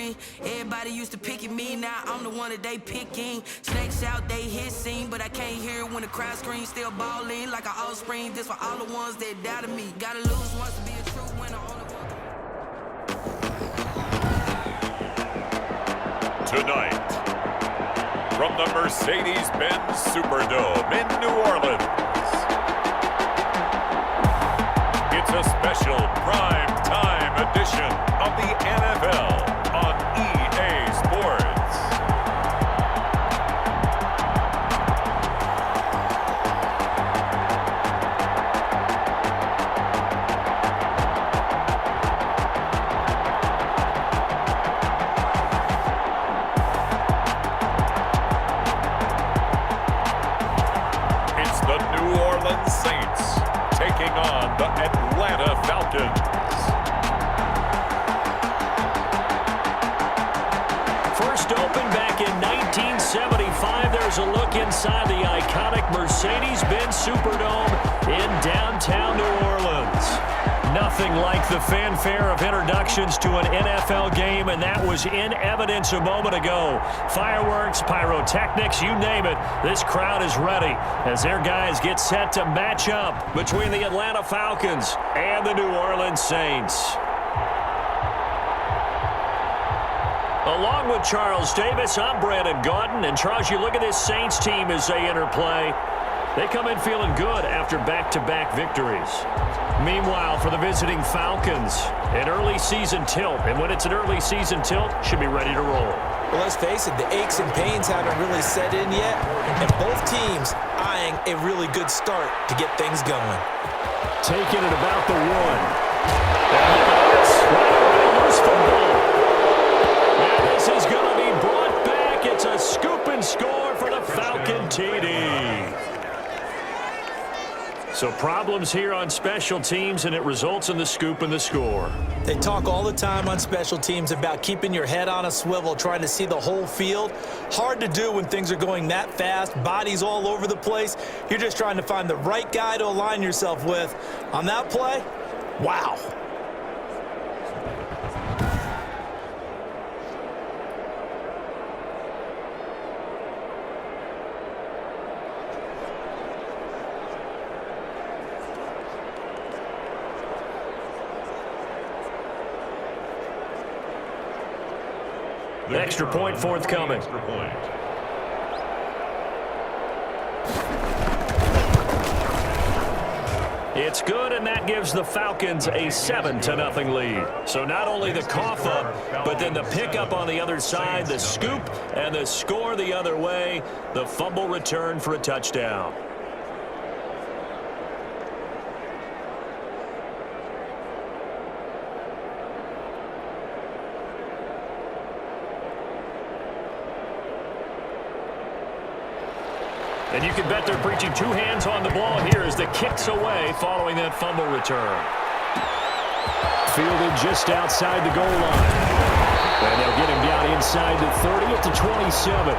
screen. Everybody used to pick at me, now I'm the one that they picking. Snakes out, they hissing, but I can't hear it when the crowd screams. Still balling like an offspring. This for all the ones that doubted me. Gotta lose once to be a true winner. Tonight, from the Mercedes-Benz Superdome in New Orleans, it's a special prime time edition of the NFL on EA Sports. It's the New Orleans Saints taking on the Atlanta Falcons. First opened back in 1975, there's a look inside the iconic Mercedes-Benz Superdome in downtown New Orleans. Nothing like the fanfare of introductions to an NFL game, and that was in evidence a moment ago. Fireworks, pyrotechnics, you name it, this crowd is ready as their guys get set to match up between the Atlanta Falcons and the New Orleans Saints. Along with Charles Davis, I'm Brandon Gaudin. And Charles, you look at this Saints team as they interplay. They come in feeling good after back-to-back victories. Meanwhile, for the visiting Falcons, an early season tilt. And when it's an early season tilt, should be ready to roll. Well, let's face it, the aches and pains haven't really set in yet. And both teams eyeing a really good start to get things going. Taking it about the one. And it's right loose the ball. And this is going to be brought back. It's a scoop and score for the Falcon TD. So problems here on special teams, and it results in the scoop and the score. They talk all the time on special teams about keeping your head on a swivel, trying to see the whole field. Hard to do when things are going that fast, bodies all over the place. You're just trying to find the right guy to align yourself with. On that play, wow. Extra point forthcoming. It's good, and that gives the Falcons a 7-0 lead. So not only the cough up, but then the pickup on the other side, the scoop, and the score the other way, the fumble return for a touchdown. And you can bet they're preaching two hands on the ball here as the kick's away following that fumble return. Fielded just outside the goal line. And they'll get him down inside the 30 at the 27.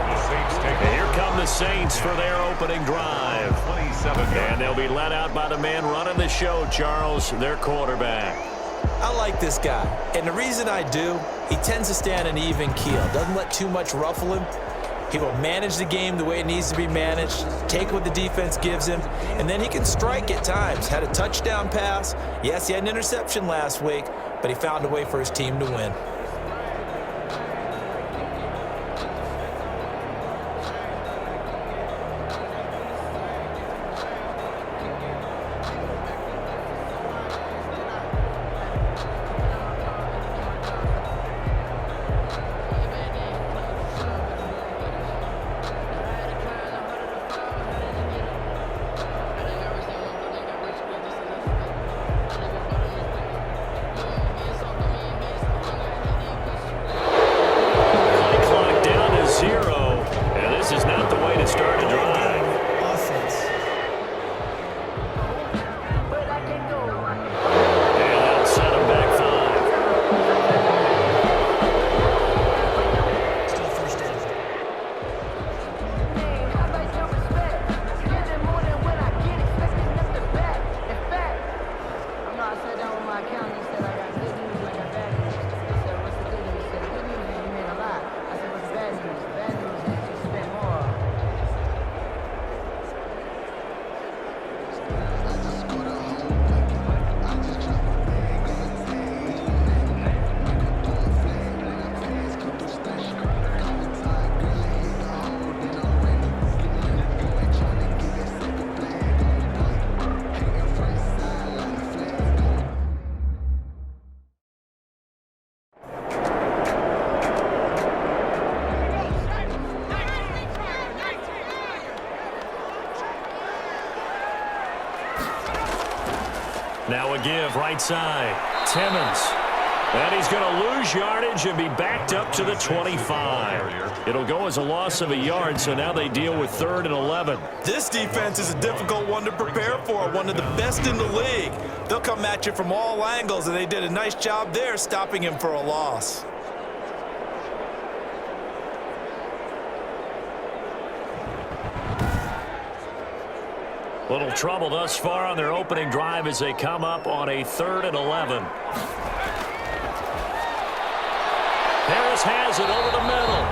And here come the Saints for their opening drive. And they'll be let out by the man running the show, Charles, their quarterback. I like this guy, and the reason I do, he tends to stay on an even keel. Doesn't let too much ruffle him. He will manage the game the way it needs to be managed, take what the defense gives him, and then he can strike at times. Had a touchdown pass. Yes, he had an interception last week, but he found a way for his team to win. Now a give right side. Timmons. And he's going to lose yardage and be backed up to the 25. It'll go as a loss of a yard, so now they deal with 3rd and 11. This defense is a difficult one to prepare for, one of the best in the league. They'll come at you from all angles, and they did a nice job there stopping him for a loss. Little trouble thus far on their opening drive as they come up on a 3rd and 11. Harris has it over the middle.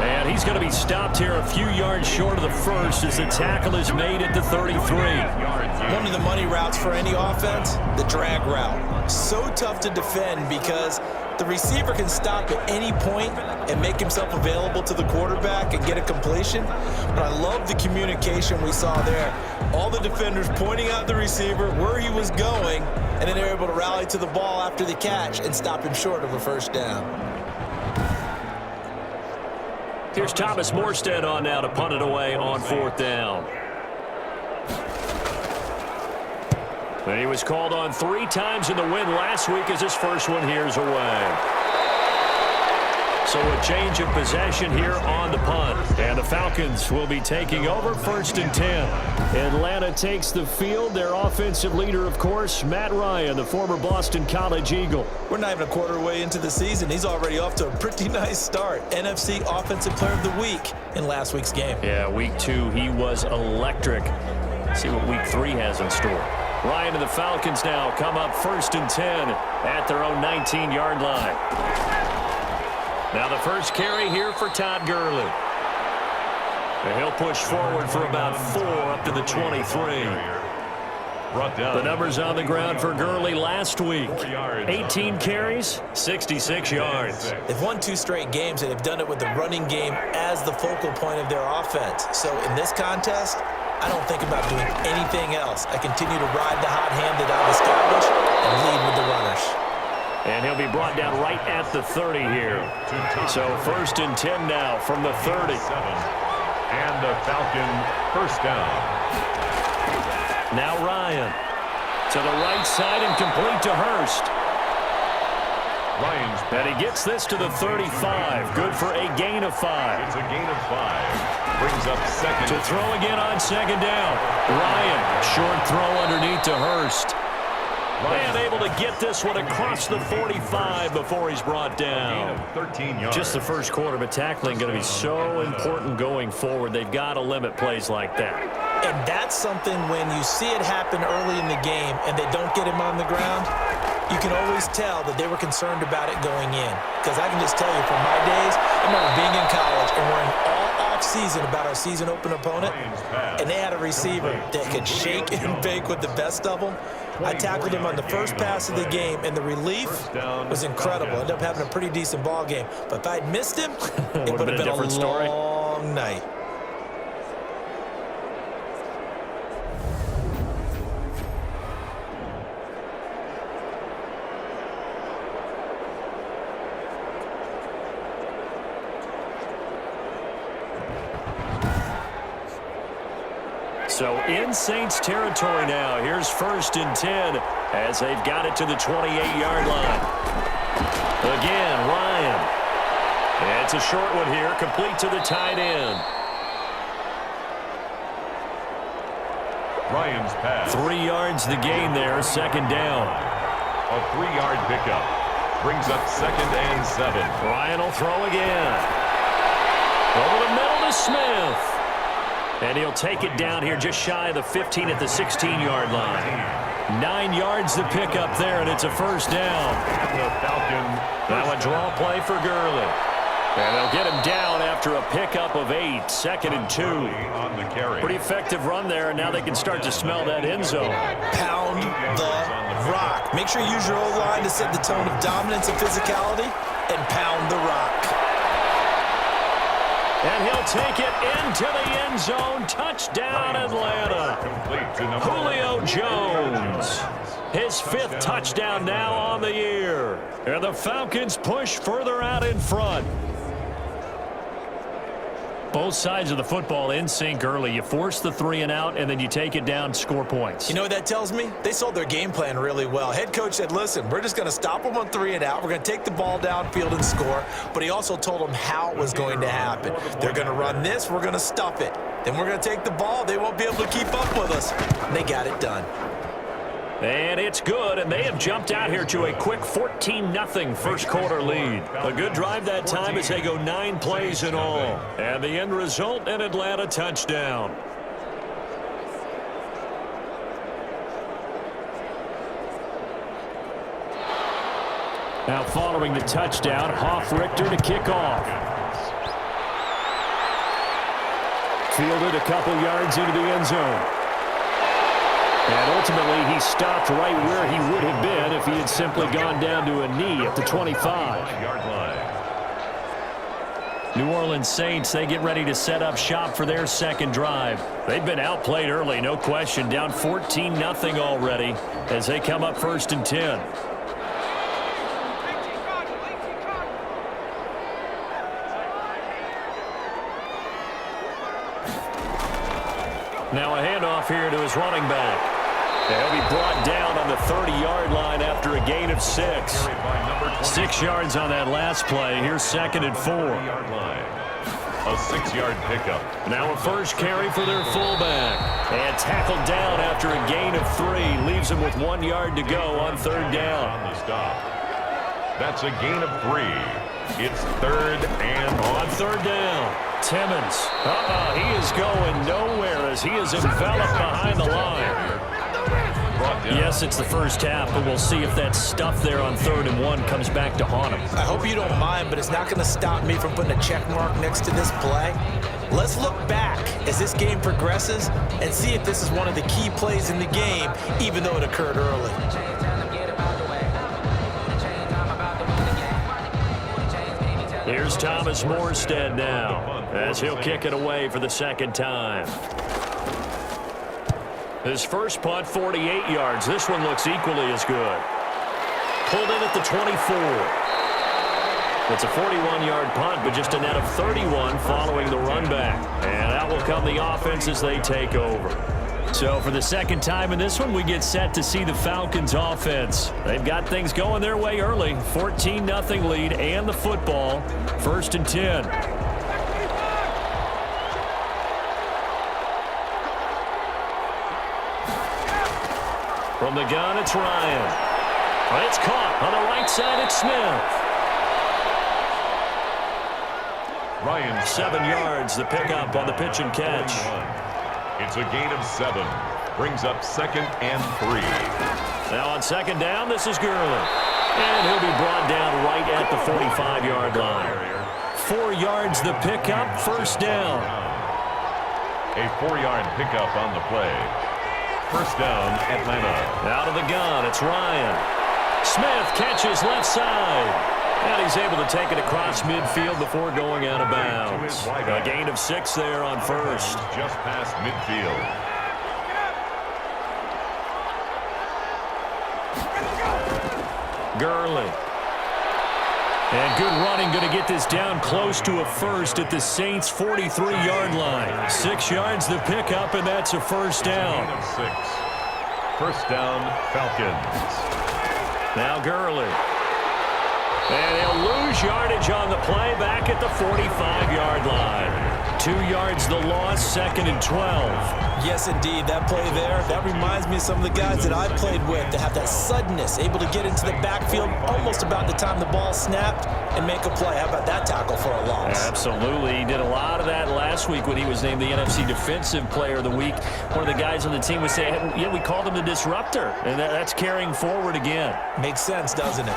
And he's going to be stopped here a few yards short of the first as the tackle is made at the 33. One of the money routes for any offense, the drag route. So tough to defend because the receiver can stop at any point and make himself available to the quarterback and get a completion. But I love the communication we saw there. All the defenders pointing out the receiver, where he was going, and then they're able to rally to the ball after the catch and stop him short of a first down. Here's Thomas Morstead on now to punt it away on 4th down. And he was called on 3 times in the win last week as his first one here's away. So a change of possession here on the punt. And the Falcons will be taking over 1st and 10. Atlanta takes the field. Their offensive leader, of course, Matt Ryan, the former Boston College Eagle. We're not even a quarter way into the season. He's already off to a pretty nice start. NFC Offensive Player of the Week in last week's game. Yeah, week 2, he was electric. See what week 3 has in store. Ryan and the Falcons now come up 1st and 10 at their own 19-yard line. Now the first carry here for Todd Gurley. And he'll push forward for about 4 up to the 23. The numbers on the ground for Gurley last week. 18 carries, 66 yards. They've won 2 straight games, and they've done it with the running game as the focal point of their offense. So in this contest, I don't think about doing anything else. I continue to ride the hot hand that I've established and lead with the runners. And he'll be brought down right at the 30 here. So 1st and 10 now from the 30. And the Falcon first down. Now Ryan to the right side and complete to Hurst. Ryan's And he gets this to the 35. Good for a gain of 5. It's a gain of 5. Brings up 2nd. To throw again on 2nd down. Ryan, short throw underneath to Hurst. And able to get this one across the 45 before he's brought down. 13 yards. Just the first quarter, but tackling going to be so important going forward. They've got to limit plays like that. And that's something when you see it happen early in the game and they don't get him on the ground, you can always tell that they were concerned about it going in. Because I can just tell you from my days, I remember being in college and worrying all off-season about our season open opponent, and they had a receiver that could shake and bake with the best of them. I tackled him on the first pass of the game, and the relief was incredible. Ended up having a pretty decent ball game. But if I'd missed him, it would have been a long night. So in Saints territory now. Here's 1st and 10 as they've got it to the 28-yard line. Again, Ryan. And it's a short one here, complete to the tight end. Ryan's pass. 3 yards the gain there, 2nd down. A 3-yard pickup. Brings up 2nd and 7. Ryan will throw again. Over the middle to Smith. And he'll take it down here just shy of the 15 at the 16-yard line. 9 yards to pick up there, and it's a first down. The Falcon. Now a draw play for Gurley. And they'll get him down after a pickup of 8, 2nd and 2. On the carry. Pretty effective run there, and now they can start to smell that end zone. Pound the rock. Make sure you use your O-line to set the tone of dominance and physicality, and pound the rock. And he'll take it into the end zone. Touchdown, Atlanta. Julio Jones. His 5th touchdown now on the year. And the Falcons push further out in front. Both sides of the football in sync early. You force the 3 and out, and then you take it down, score points. You know what that tells me? They sold their game plan really well. Head coach said, listen, we're just going to stop them on 3 and out. We're going to take the ball downfield and score. But he also told them how it was going to happen. They're going to run this. We're going to stuff it. Then we're going to take the ball. They won't be able to keep up with us. And they got it done. And it's good, and they have jumped out here to a quick 14-0 first quarter lead. A good drive that time as they go 9 plays in all. And the end result, an Atlanta touchdown. Now following the touchdown, Hoff-Richter to kick off. Fielded a couple yards into the end zone. And ultimately, he stopped right where he would have been if he had simply gone down to a knee at the 25-yard line. New Orleans Saints, they get ready to set up shop for their second drive. They've been outplayed early, no question. Down 14-0 already as they come up 1st and 10. Now a handoff here to his running back. He'll be brought down on the 30-yard line after a gain of 6. 6 yards on that last play. Here's 2nd and 4. A 6-yard pickup. Now a first carry for their fullback. And tackled down after a gain of 3. Leaves him with 1 yard to go on 3rd down. On the stop. That's a gain of 3. It's 3rd and on 3rd down. Timmons. He is going nowhere as he is enveloped behind the line. Yes, it's the first half, but we'll see if that stuff there on 3rd and 1 comes back to haunt him. I hope you don't mind, but it's not going to stop me from putting a check mark next to this play. Let's look back as this game progresses and see if this is one of the key plays in the game, even though it occurred early. Here's Thomas Morstead now as he'll kick it away for the 2nd time. His first punt, 48 yards. This one looks equally as good. Pulled in at the 24. It's a 41-yard punt, but just a net of 31 following the run back. And out will come the offense as they take over. So for the 2nd time in this one, we get set to see the Falcons offense. They've got things going their way early. 14-0 lead and the football. 1st and 10. From the gun, it's Ryan. It's caught on the right side. It's Smith. Ryan, 7 yards, the pickup on the pitch and catch. It's a gain of 7. Brings up 2nd and 3. Now on 2nd down, this is Gurley. And he'll be brought down right at the 45-yard line. 4 yards, the pickup, 1st down. A 4-yard pickup on the play. 1st down, Atlanta. Out of the gun, it's Ryan. Smith catches left side. And he's able to take it across midfield before going out of bounds. A gain of 6 there on 1st. Just past midfield. Gurley. And good running, going to get this down close to a 1st at the Saints' 43-yard line. 6 yards the pickup, and that's a 1st down. Gain of 6. 1st down, Falcons. Now Gurley. And he'll lose yardage on the play back at the 45-yard line. 2 yards the loss, 2nd and 12. Yes, indeed. That play there, that reminds me of some of the guys that I played with that have that suddenness, able to get into the backfield almost about the time the ball snapped and make a play. How about that tackle for a loss? Absolutely. He did a lot of that last week when he was named the NFC Defensive Player of the Week. One of the guys on the team was saying, yeah, we called him the disruptor, and that's carrying forward again. Makes sense, doesn't it?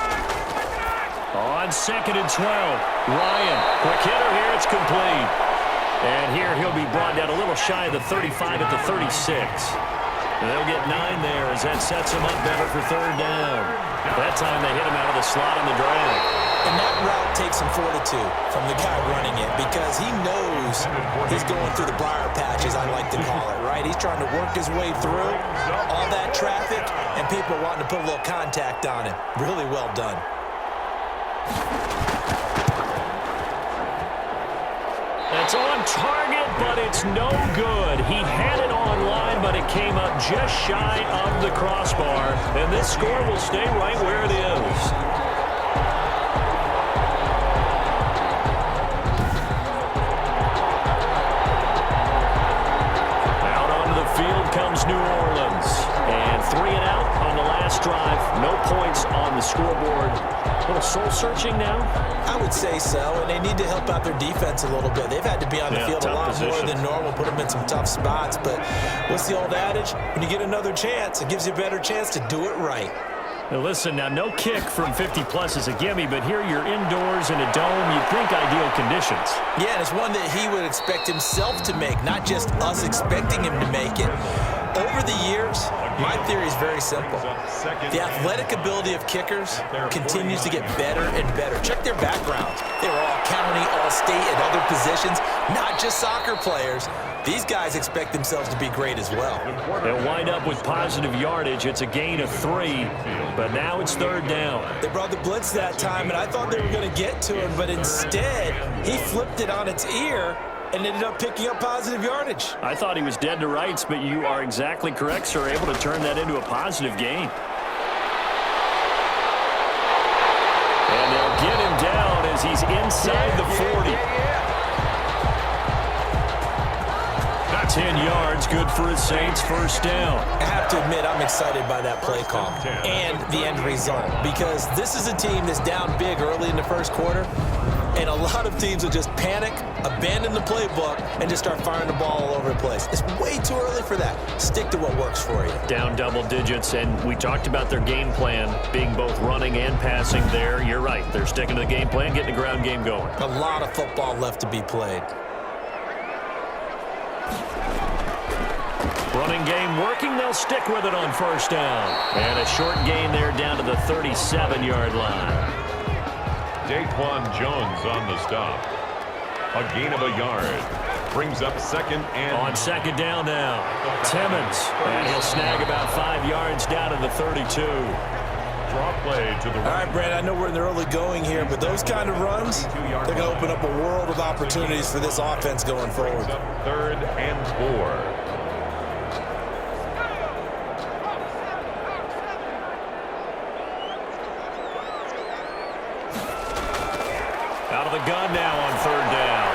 On 2nd and 12, Ryan, quick hitter here, it's complete. And here he'll be brought down a little shy of the 35 at the 36. And they'll get 9 there as that sets him up better for 3rd down. That time they hit him out of the slot on the drag. And that route takes some fortitude from the guy running it because he knows he's going through the briar patch, as I like to call it, right? He's trying to work his way through all that traffic and people wanting to put a little contact on him. Really well done. It's on target, but it's no good. He had it on line, but it came up just shy of the crossbar. And this score will stay right where it is. Out onto the field comes New Orleans. And 3 and out on the last drive. No points on the scoreboard. A little soul-searching now? I would say so, and they need to help out their defense a little bit. They've had to be on the field a lot more than normal, put them in some tough spots. But what's the old adage? When you get another chance, it gives you a better chance to do it right. Now listen, now no kick from 50-plus is a gimme, but here you're indoors in a dome. You'd think ideal conditions. Yeah, and it's one that he would expect himself to make, not just us expecting him to make it. Over the years, my theory is very simple. The athletic ability of kickers continues to get better and better. Check their backgrounds. They were all county, all state, and other positions, not just soccer players. These guys expect themselves to be great as well. They'll wind up with positive yardage. It's a gain of 3, but now it's 3rd down. They brought the blitz that time, and I thought they were going to get to him, but instead, he flipped it on its ear and ended up picking up positive yardage. I thought he was dead to rights, but you are exactly correct, sir. Able to turn that into a positive gain. And they'll get him down as he's inside the 40. 10 yards, good for his Saints, 1st down. I have to admit, I'm excited by that play call and the end result, because this is a team that's down big early in the 1st quarter, and a lot of teams will just panic, abandon the playbook, and just start firing the ball all over the place. It's way too early for that. Stick to what works for you. Down double digits, and we talked about their game plan being both running and passing there. You're right. They're sticking to the game plan, getting the ground game going. A lot of football left to be played. Running game working. They'll stick with it on 1st down. And a short gain there down to the 37-yard line. Daquan Jones on the stop. A gain of a yard. Brings up 2nd and... On 2nd down now. Timmons. And he'll snag about 5 yards down to the 32. Draw play to the right. All right, Brad, I know we're in the early going here, but those kind of runs, they're going to open up a world of opportunities for this offense going forward. 3rd and 4. Out of the gun now on 3rd down.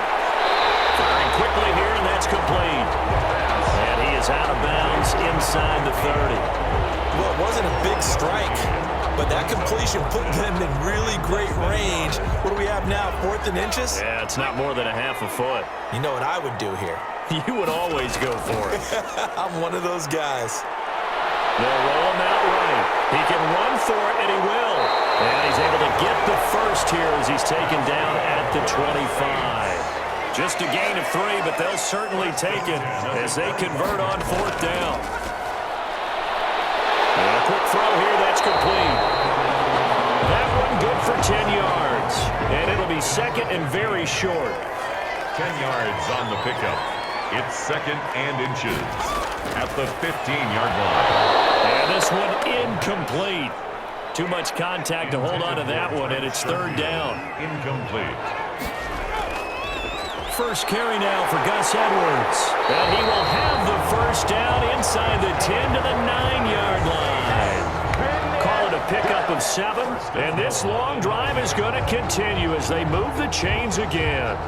Firing quickly here, and that's complete. And he is out of bounds inside the 30. Well, it wasn't a big strike, but that completion put them in really great range. What do we have now, 4th and inches? Yeah, it's not more than a half a foot. You know what I would do here? You would always go for it. I'm one of those guys. They'll roll him out right. He can run for it, and he will. And he's able to get the first here as he's taken down at the 25. Just a gain of 3, but they'll certainly take it as they convert on 4th down. And a quick throw here, that's complete. That one good for 10 yards. And it'll be 2nd and very short. 10 yards on the pickup. It's 2nd and inches at the 15-yard line. And this one incomplete. Too much contact to hold on to that one, and it's 3rd down. Incomplete. First carry now for Gus Edwards. And he will have the 1st down inside the 10 to the 9-yard line. Call it a pickup of 7. And this long drive is going to continue as they move the chains again.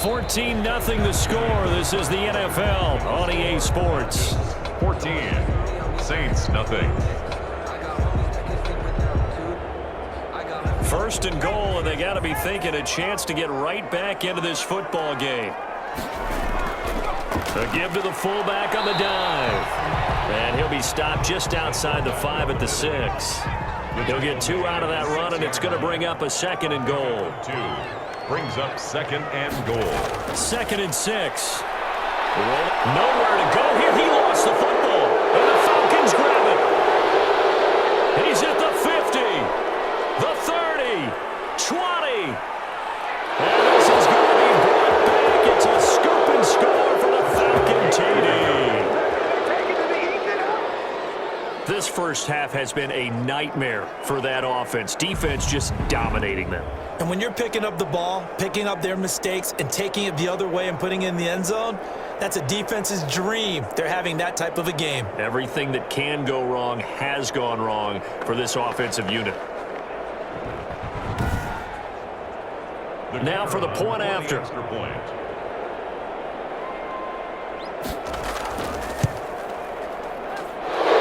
$14-0 the score. This is the NFL on EA Sports. 14. Saints, nothing. 1st and goal, and they got to be thinking a chance to get right back into this football game. A give to the fullback on the dive. And he'll be stopped just outside the 5 at the 6. He'll get 2 out of that run, and it's going to bring up a 2nd and goal. 2. Brings up 2nd and goal. 2nd and 6. Nowhere to go here. He lost the football. And the Falcons grab it. He's at the 50. The 30. 20. And this is going to be brought back. It's a scoop and score for the Falcon TD. This first half has been a nightmare for that offense. Defense just dominating them. And when you're picking up the ball, picking up their mistakes, and taking it the other way and putting it in the end zone, that's a defense's dream. They're having that type of a game. Everything that can go wrong has gone wrong for this offensive unit. Now for the point after.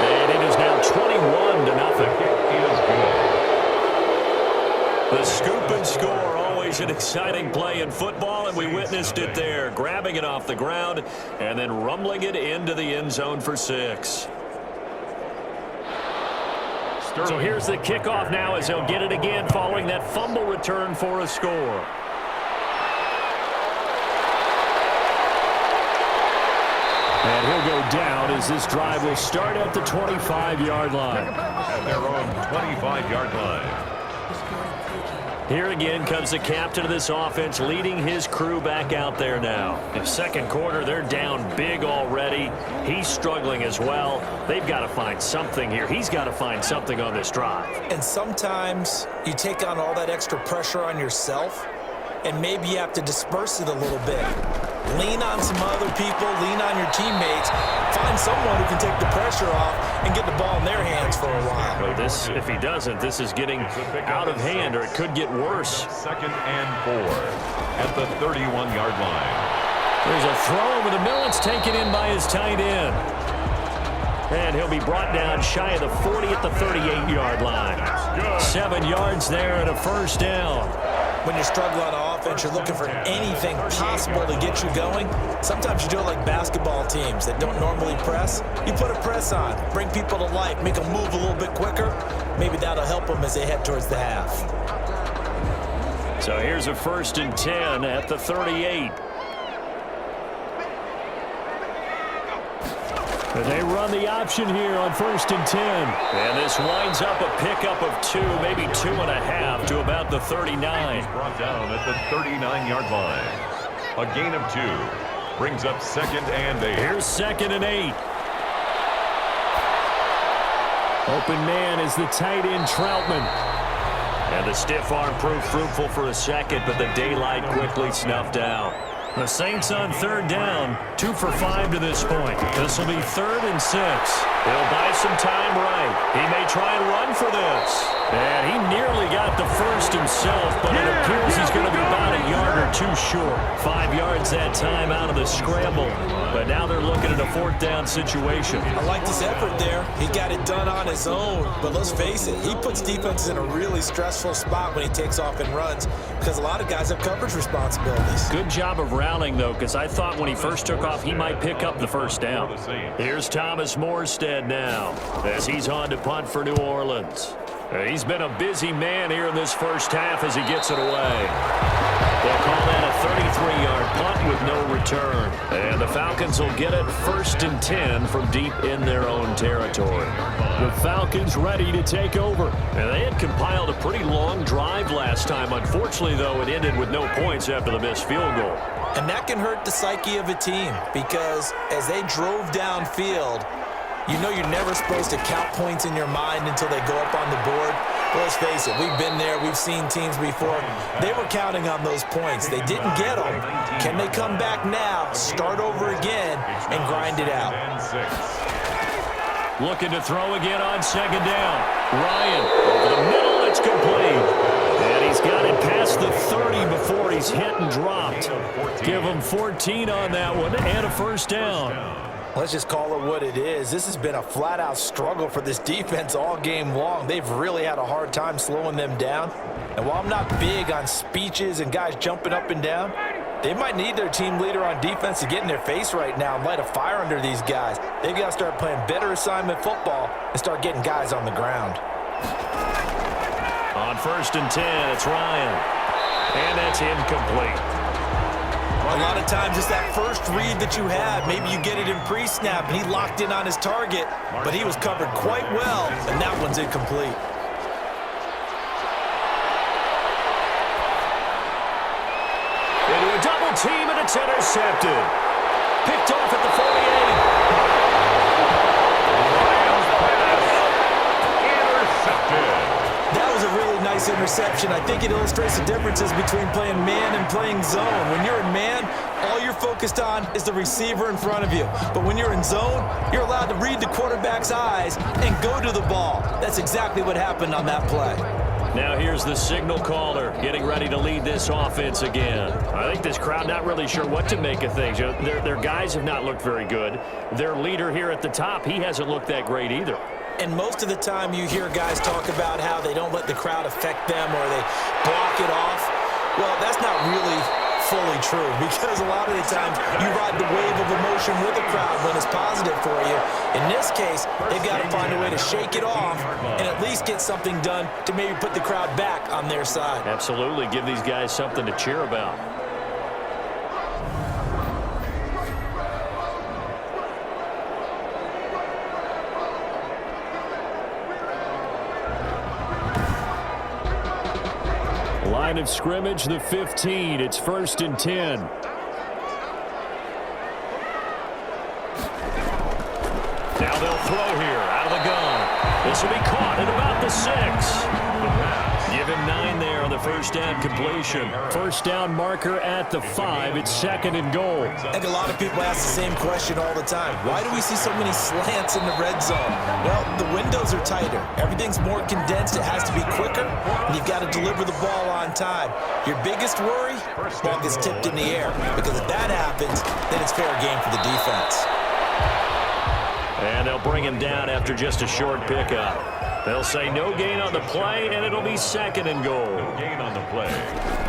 And it is now 21-0. The scoop and score, always an exciting play in football, and we witnessed it there, grabbing it off the ground and then rumbling it into the end zone for 6. So here's the kickoff now as he'll get it again following that fumble return for a score. And he'll go down as this drive will start at the 25-yard line. At their own 25-yard line. Here again comes the captain of this offense leading his crew back out there now. In second quarter, they're down big already. He's struggling as well. They've got to find something here. He's got to find something on this drive. And sometimes you take on all that extra pressure on yourself, and maybe you have to disperse it a little bit. Lean on some other people, lean on your teammates, find someone who can take the pressure off and get the ball in their hands for a while. Well, this, if he doesn't, this is getting out of hand, or it could get worse. 2nd and 4 at the 31-yard line. There's a throw over the middle. It's taken in by his tight end. And he'll be brought down shy of the 40 at the 38-yard line. 7 yards there and a first down. When you struggle on offense, you're looking for anything possible to get you going. Sometimes you do it like basketball teams that don't normally press. You put a press on, bring people to life, make them move a little bit quicker. Maybe that'll help them as they head towards the half. So here's a 1st and 10 at the 38. But they run the option here on 1st and 10. And this winds up a pickup of 2, maybe 2.5 to about the 39. Brought down at the 39-yard line. A gain of 2 brings up 2nd and 8. Here's 2nd and 8. Open man is the tight end Troutman. And the stiff arm proved fruitful for a second, but the daylight quickly snuffed out. The Saints on 3rd down, 2 for 5 to this point. This will be 3rd and 6. He'll buy some time right. He may try and run for this. And he nearly got the first himself, but it appears he's going to be about a yard or 2 short. 5 yards that time out of the scramble. But now they're looking at a 4th down situation. I like his effort there. He got it done on his own. But let's face it, he puts defenses in a really stressful spot when he takes off and runs because a lot of guys have coverage responsibilities. Good job of rallying, though, because I thought when he first took off, he might pick up the first down. Here's Thomas Morstead now as he's on to punt for New Orleans. He's been a busy man here in this first half as he gets it away. They'll call that a 33-yard punt with no return. And the Falcons will get it 1st and 10 from deep in their own territory. The Falcons ready to take over. And they had compiled a pretty long drive last time. Unfortunately, though, it ended with no points after the missed field goal. And that can hurt the psyche of a team because as they drove downfield, you know you're never supposed to count points in your mind until they go up on the board. But let's face it, we've been there. We've seen teams before. They were counting on those points. They didn't get them. Can they come back now, start over again, and grind it out? Looking to throw again on 2nd down. Ryan over the middle. It's complete. And he's got it past the 30 before he's hit and dropped. Give him 14 on that one and a 1st down. Let's just call it what it is. This has been a flat-out struggle for this defense all game long. They've really had a hard time slowing them down. And while I'm not big on speeches and guys jumping up and down, they might need their team leader on defense to get in their face right now and light a fire under these guys. They've got to start playing better assignment football and start getting guys on the ground. On 1st and 10, it's Ryan. And that's incomplete. A lot of times it's that first read that you have. Maybe you get it in pre-snap, and he locked in on his target, but he was covered quite well, and that one's incomplete. team, and it's intercepted. Picked off at the 48. That was a really nice interception. I think it illustrates the differences between playing man and playing zone. When you're in man, all you're focused on is the receiver in front of you. But when you're in zone, you're allowed to read the quarterback's eyes and go to the ball. That's exactly what happened on that play. Now here's the signal caller getting ready to lead this offense again. I think this crowd not really sure what to make of things. Their guys have not looked very good. Their leader here at the top, he hasn't looked that great either. And most of the time you hear guys talk about how they don't let the crowd affect them or they block it off. Well, that's not really fully true because a lot of the times you ride the wave of emotion with the crowd when it's positive for you. In this case, they've got to find a way to shake it off and at least get something done to maybe put the crowd back on their side. Absolutely. Give these guys something to cheer about. Line of scrimmage, the 15. It's 1st and 10. Now they'll throw here out of the gun. This will be caught at about the 6. Give him 9 there on the first down completion. First down marker at the 5. It's 2nd and goal. I think a lot of people ask the same question all the time. Why do we see so many slants in the red zone? Well, the windows are tighter. Everything's more condensed. It has to be quicker, and you've got to deliver the ball on time. Your biggest worry? Ball gets tipped in the air, because if that happens, then it's fair game for the defense. And they'll bring him down after just a short pickup. They'll say no gain on the play, and it'll be 2nd and goal. No gain on the play.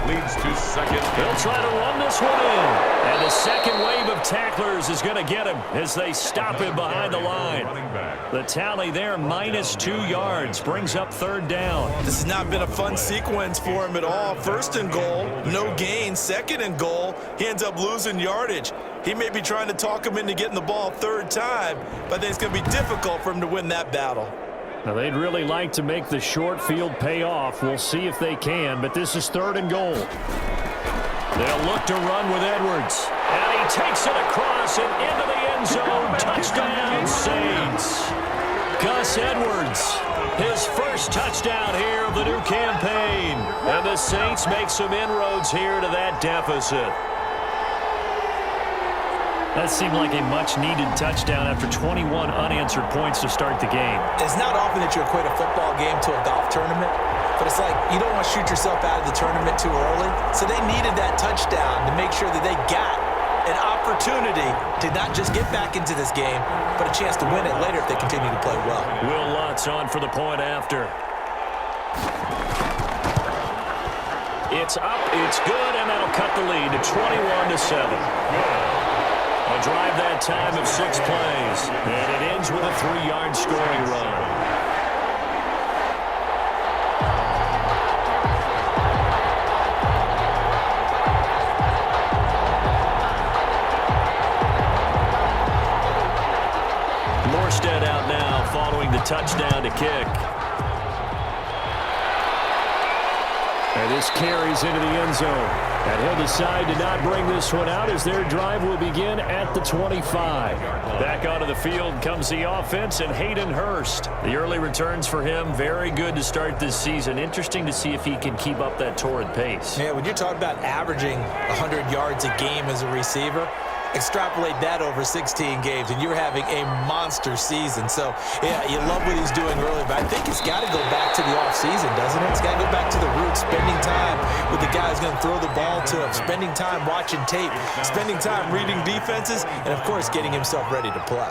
Leads to 2nd. They'll try to run this one in. And the second wave of tacklers is going to get him as they stop him behind the line. The tally there, -2 yards, brings up 3rd down. This has not been a fun sequence for him at all. 1st and goal, no gain. 2nd and goal, he ends up losing yardage. He may be trying to talk him into getting the ball 3rd time, but I think it's going to be difficult for him to win that battle. Now, they'd really like to make the short field pay off. We'll see if they can, but this is 3rd and goal. They'll look to run with Edwards. And he takes it across and into the end zone. Touchdown, Saints. Gus Edwards, his first touchdown here of the new campaign. And the Saints make some inroads here to that deficit. That seemed like a much-needed touchdown after 21 unanswered points to start the game. It's not often that you equate a football game to a golf tournament, but it's like you don't want to shoot yourself out of the tournament too early. So they needed that touchdown to make sure that they got an opportunity to not just get back into this game, but a chance to win it later if they continue to play well. Will Lutz on for the point after. It's up, it's good, and that'll cut the lead to 21-7. A drive that time of 6 plays, and it ends with a 3-yard scoring run. Morstead out now following the touchdown to kick. And this carries into the end zone. And he'll decide to not bring this one out as their drive will begin at the 25. Back onto the field comes the offense and Hayden Hurst. The early returns for him, very good to start this season. Interesting to see if he can keep up that torrid pace. Yeah, when you're talking about averaging 100 yards a game as a receiver, extrapolate that over 16 games, and you're having a monster season. So, yeah, you love what he's doing early, but I think it's got to go back to the offseason, doesn't it? It's got to go back to the roots, spending time with the guy who's going to throw the ball to him, spending time watching tape, spending time reading defenses, and, of course, getting himself ready to play.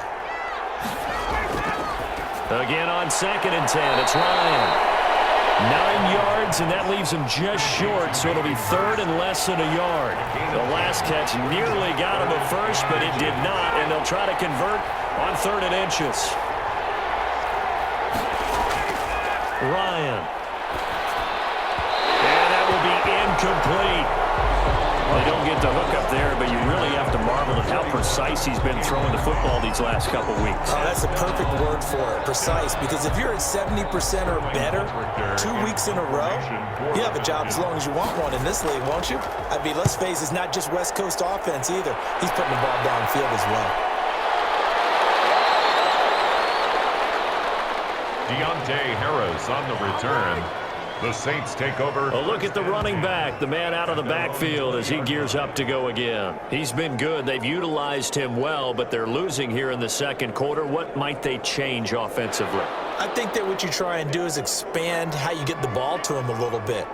Again on 2nd and 10, it's Ryan. 9 yards, and that leaves him just short, so it'll be 3rd and less than a yard. The last catch nearly got him at first, but it did not, and they'll try to convert on 3rd and inches. Ryan. And that will be incomplete. They don't get the hook up there, but you really have to marvel at how precise he's been throwing the football these last couple weeks. Oh, that's the perfect word for it, precise, because if you're at 70% or better 2 weeks in a row, you have a job as long as you want one in this league, won't you? I mean, let's face it, it's not just West Coast offense either. He's putting the ball downfield as well. Deontay Harris on the return. The Saints take over. A look at the running back, the man out of the backfield as he gears up to go again. He's been good. They've utilized him well, but they're losing here in the second quarter. What might they change offensively? I think that what you try and do is expand how you get the ball to him a little bit.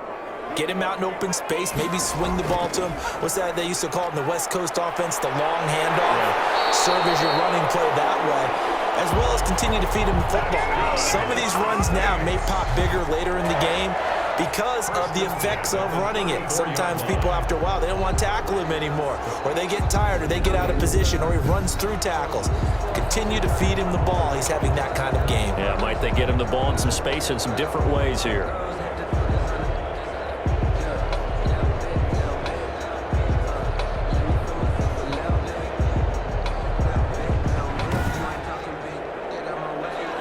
Get him out in open space, maybe swing the ball to him. What's that they used to call it in the West Coast offense, the long handoff? Serve as your running play that way, as well as continue to feed him the football. Some of these runs now may pop bigger later in the game because of the effects of running it. Sometimes people, after a while, they don't want to tackle him anymore, or they get tired, or they get out of position, or he runs through tackles. Continue to feed him the ball. He's having that kind of game. Yeah, might they get him the ball in some space in some different ways here?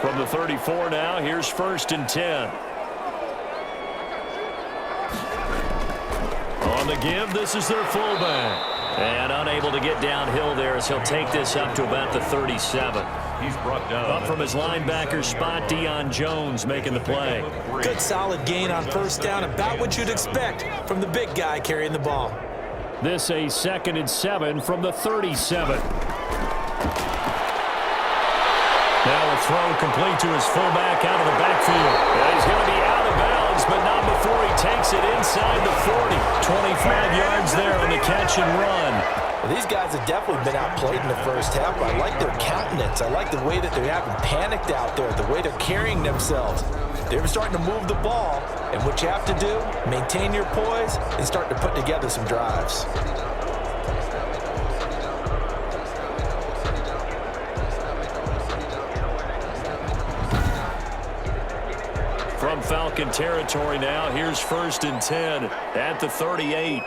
From the 34 now, here's 1st and 10. On the give, this is their fullback. And unable to get downhill there as he'll take this up to about the 37. He's brought down. Up from his linebacker spot, Deion Jones making the play. Good solid gain on 1st down, about what you'd expect from the big guy carrying the ball. This a 2nd and 7 from the 37. Now a throw complete to his fullback out of the backfield. And he's going to be out of bounds, but not before he takes it inside the 40. 25 yards there on the catch and run. Well, these guys have definitely been outplayed in the first half. I like their countenance. I like the way that they haven't panicked out there, the way they're carrying themselves. They're starting to move the ball, and what you have to do, maintain your poise and start to put together some drives. From Falcon territory now, here's 1st and 10 at the 38.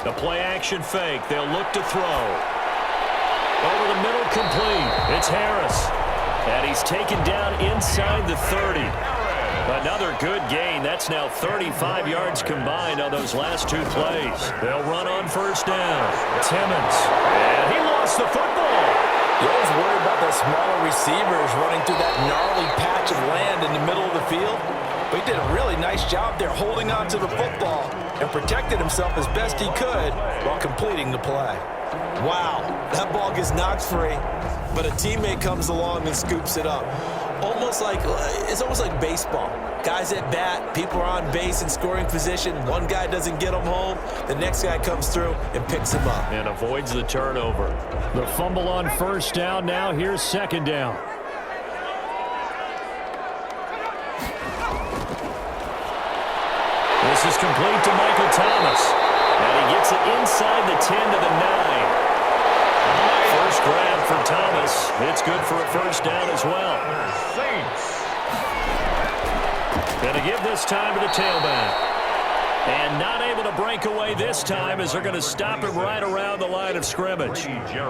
The play action fake. They'll look to throw. Over the middle, complete. It's Harris. And he's taken down inside the 30. Another good gain. That's now 35 yards combined on those last 2 plays. They'll run on 1st down. Timmons. And he lost the football. You always worry about those smaller receivers running through that gnarly patch of land in the middle of the field. But he did a really nice job there holding on to the football and protected himself as best he could while completing the play. Wow, that ball gets knocked free, but a teammate comes along and scoops it up. It's almost like baseball. Guys at bat, people are on base in scoring position. One guy doesn't get them home. The next guy comes through and picks him up. And avoids the turnover. The fumble on 1st down. Now here's 2nd down. This is complete to Michael Thomas. And he gets it inside the 10 to the 9. First grab for Thomas. It's good for a 1st down as well. Going to give this time to the tailback. And not able to break away this time as they're going to stop him right around the line of scrimmage.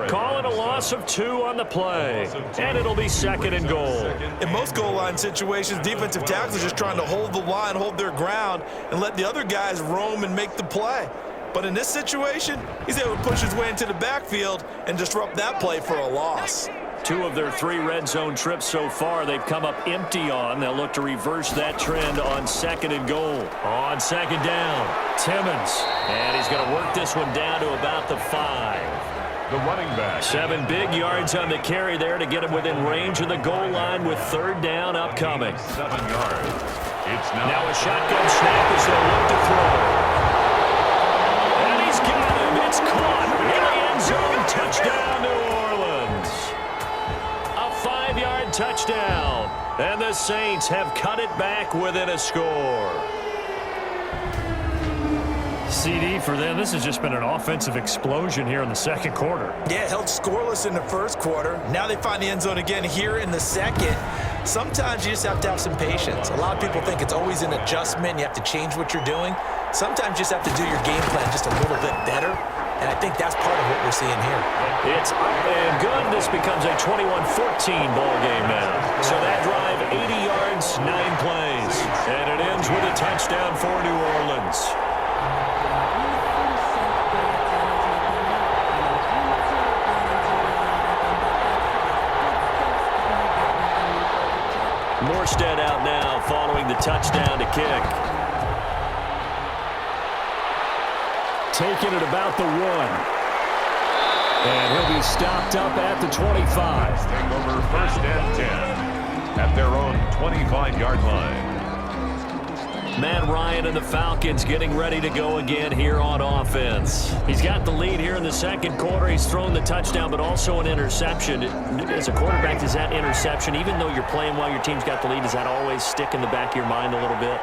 Call it a loss of 2 on the play. And it'll be 2nd and goal. In most goal line situations, defensive tackles are just trying to hold the line, hold their ground, and let the other guys roam and make the play. But in this situation, he's able to push his way into the backfield and disrupt that play for a loss. 2 of their 3 red zone trips so far they've come up empty on. They'll look to reverse that trend on 2nd and goal. On 2nd down, Timmons. And he's going to work this one down to about the 5. The running back. 7 big yards on the carry there to get him within range of the goal line with 3rd down upcoming. 7 yards. It's Now a shotgun snap as they'll look to throw. And he's got him. It's caught in the end zone. Touchdown, New Orleans. A 5-yard touchdown. And the Saints have cut it back within a score. CD for them, this has just been an offensive explosion here in the second quarter. Yeah, held scoreless in the first quarter. Now they find the end zone again here in the second. Sometimes you just have to have some patience. A lot of people think it's always an adjustment. You have to change what you're doing. Sometimes you just have to do your game plan just a little bit better, and I think that's part of what we're seeing here. It's up and good. This becomes a 21-14 ball game now. So that drive, 80 yards, 9 plays. And it ends with a touchdown for New Orleans. Morstead out now following the touchdown to kick. Taking it about the 1. And he'll be stopped up at the 25. Take over 1st and 10 at their own 25-yard line. Matt Ryan and the Falcons getting ready to go again here on offense. He's got the lead here in the second quarter. He's thrown the touchdown, but also an interception. As a quarterback, does that interception, even though you're playing while your team's got the lead, does that always stick in the back of your mind a little bit?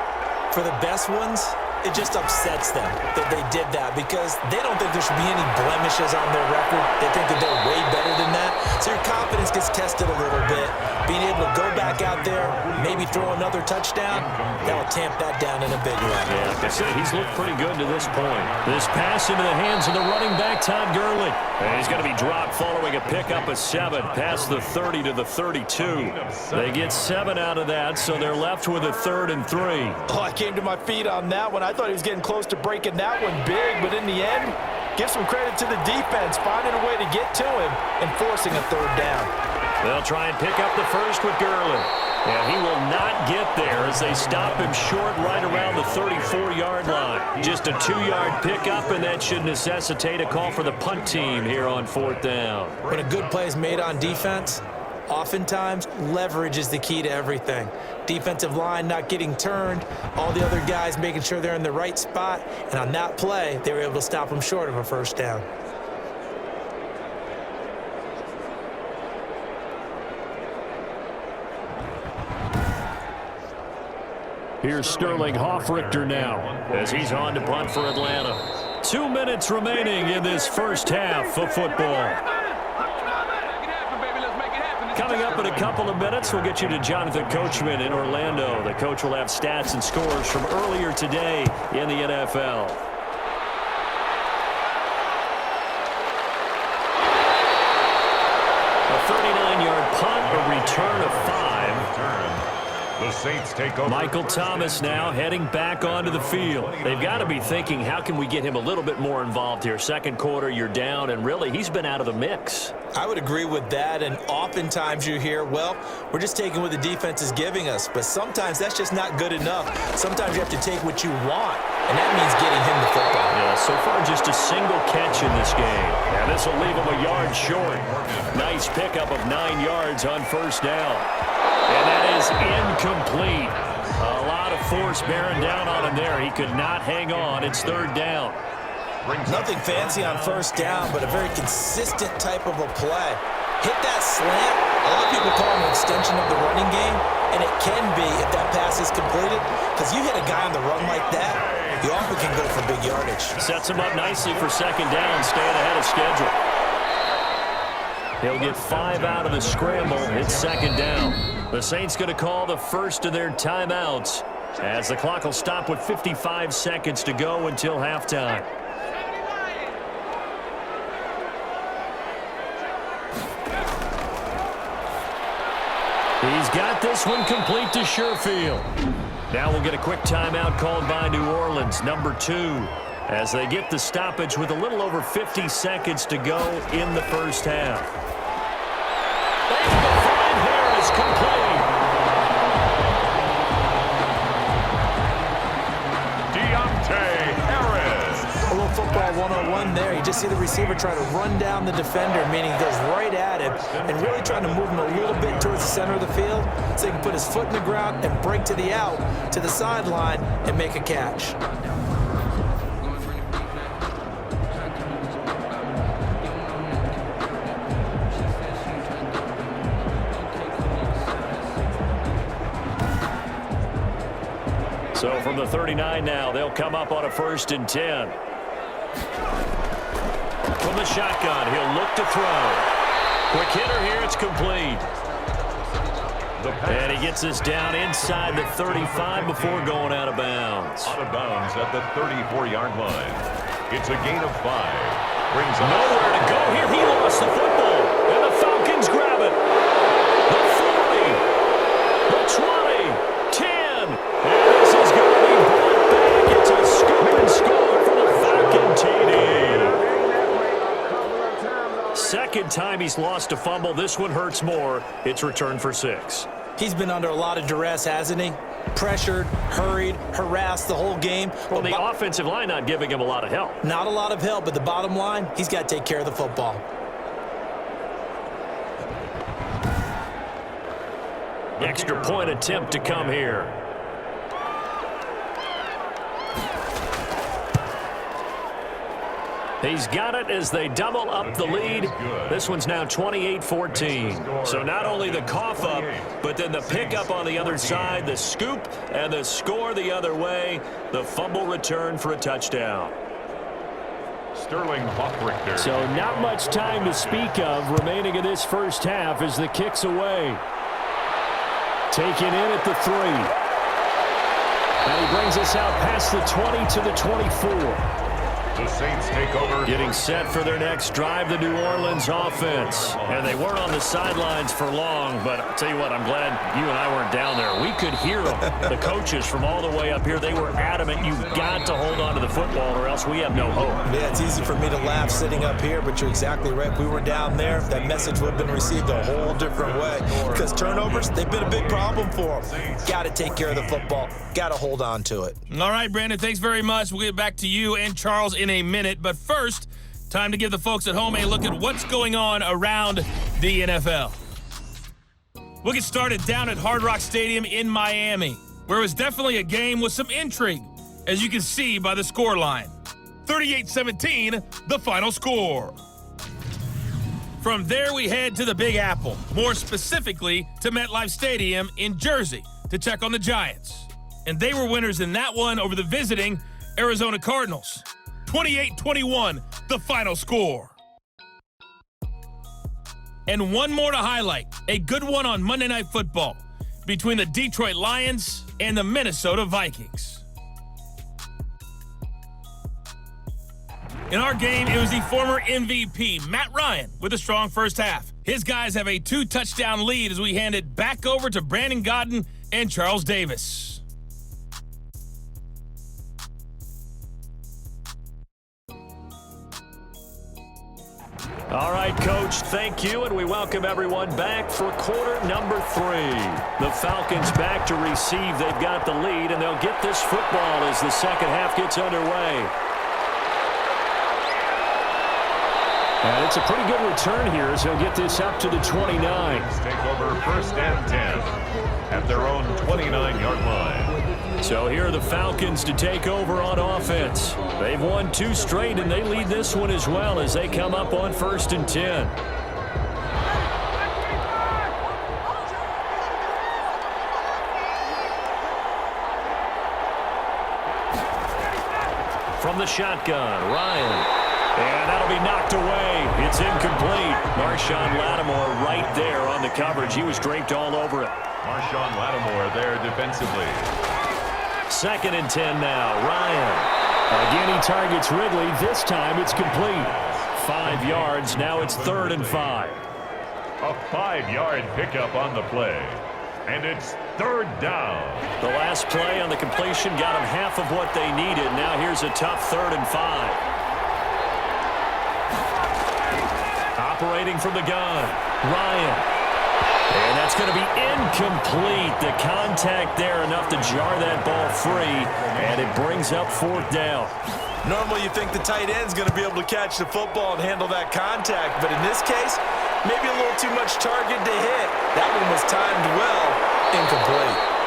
For the best ones, it just upsets them that they did that because they don't think there should be any blemishes on their record. They think that they're way better than that. So your confidence gets tested a little bit. Being able to go back out there, maybe throw another touchdown, that'll tamp that down in a big way. Yeah, like I said, he's looked pretty good to this point. This pass into the hands of the running back, Todd Gurley. And he's going to be dropped following a pickup of 7 past the 30 to the 32. They get 7 out of that, so they're left with a 3rd and 3. Oh, I came to my feet on that one. I thought he was getting close to breaking that one big, but in the end, give some credit to the defense, finding a way to get to him and forcing a 3rd down. They'll try and pick up the first with Gurley. And he will not get there as they stop him short right around the 34-yard line. Just a 2-yard pickup, and that should necessitate a call for the punt team here on 4th down. When a good play is made on defense, oftentimes leverage is the key to everything. Defensive line not getting turned, all the other guys making sure they're in the right spot, and on that play, they were able to stop him short of a 1st down. Here's Sterling Hoffrichter now as he's on to punt for Atlanta. 2 minutes remaining in this first half of football. Coming up in a couple of minutes, we'll get you to Jonathan Coachman in Orlando. The coach will have stats and scores from earlier today in the NFL. A 39-yard punt, a return of 5. The Saints take over. Michael Thomas now heading back onto the field. They've got to be thinking, how can we get him a little bit more involved here? Second quarter, you're down, and really, he's been out of the mix. I would agree with that, and oftentimes you hear, well, we're just taking what the defense is giving us, but sometimes that's just not good enough. Sometimes you have to take what you want, and that means getting him the football. Yeah, so far just a single catch in this game, and this will leave him a yard short. Nice pickup of 9 yards on 1st down. And that is incomplete. A lot of force bearing down on him there. He could not hang on. It's 3rd down. Nothing fancy on 1st down, but a very consistent type of a play. Hit that slant. A lot of people call it an extension of the running game, and it can be if that pass is completed, because you hit a guy on the run like that, you often can go for big yardage. Sets him up nicely for 2nd down, staying ahead of schedule. He'll get 5 out of the scramble. It's 2nd down. The Saints going to call the first of their timeouts as the clock will stop with 55 seconds to go until halftime. He's got this one complete to Sherfield. Now we'll get a quick timeout called by New Orleans, number 2, as they get the stoppage with a little over 50 seconds to go in the first half. And the find here is complete. Deontay Harris. A little football 101 there. You just see the receiver try to run down the defender, meaning he goes right at him and really trying to move him a little bit towards the center of the field so he can put his foot in the ground and break to the out, to the sideline, and make a catch. So from the 39 now, they'll come up on a 1st and 10. From the shotgun, he'll look to throw. Quick hitter here, it's complete. And he gets us down inside the 35 before going out of bounds. Out of bounds at the 34-yard line. It's a gain of 5. Brings up nowhere to go here. He lost the football. And the Falcons grab it. The 40. The 20. 10. And this is going to be brought back. It's a scoop and score for the Falcon TD. Second time he's lost a fumble. This one hurts more. It's returned for 6. He's been under a lot of duress, hasn't he? Pressured, hurried, harassed the whole game. Well, the offensive line not giving him a lot of help. Not a lot of help, but the bottom line, he's got to take care of the football. Extra point attempt to come here. He's got it as they double up the lead. This one's now 28-14. So not only the cough up, but then the pickup on the other side, the scoop, and the score the other way. The fumble return for a touchdown. Sterling Hoffrichter. So not much time to speak of remaining in this first half as the kick's away. Taken in at the 3. And he brings us out past the 20 to the 24. The Saints take over. Getting set for their next drive, the New Orleans offense. And they weren't on the sidelines for long, but I'll tell you what, I'm glad you and I weren't down there. We could hear them. The coaches from all the way up here, they were adamant. You've got to hold on to the football or else we have no hope. Yeah, it's easy for me to laugh sitting up here, but you're exactly right. If we were down there, that message would have been received a whole different way. Because turnovers, they've been a big problem for them. Got to take care of the football. Got to hold on to it. All right, Brandon, thanks very much. We'll get back to you and Charles in a minute. But first, time to give the folks at home a look at what's going on around the NFL. We'll get started down at Hard Rock Stadium in Miami, where it was definitely a game with some intrigue, as you can see by the score line. 38-17, the final score. From there, we head to the Big Apple, more specifically to MetLife Stadium in Jersey, to check on the Giants. And they were winners in that one over the visiting Arizona Cardinals. 28-21, the final score. And one more to highlight, a good one on Monday Night Football between the Detroit Lions and the Minnesota Vikings. In our game, it was the former MVP, Matt Ryan, with a strong first half. His guys have a 2-touchdown lead as we hand it back over to Brandon Gaudin and Charles Davis. All right, Coach, thank you, and we welcome everyone back for quarter number 3. The Falcons back to receive. They've got the lead, and they'll get this football as the second half gets underway. And it's a pretty good return here as he'll get this up to the 29. Take over first and 10 at their own 29-yard line. So here are the Falcons to take over on offense. They've won 2 straight, and they lead this one as well as they come up on first and 10. From the shotgun, Ryan. And that'll be knocked away. It's incomplete. Marshawn Lattimore right there on the coverage. He was draped all over it. Marshawn Lattimore there defensively. Second and 10 now. Ryan. Again, he targets Ridley. This time it's complete. 5 yards. Now it's 3rd and 5. A 5-yard pickup on the play. And it's 3rd down. The last play on the completion got them half of what they needed. Now here's a tough 3rd and 5. Operating from the gun, Ryan. And that's going to be incomplete. The contact there enough to jar that ball free, and it brings up 4th down. Normally you think the tight end's going to be able to catch the football and handle that contact, but in this case, maybe a little too much target to hit. That one was timed well, incomplete.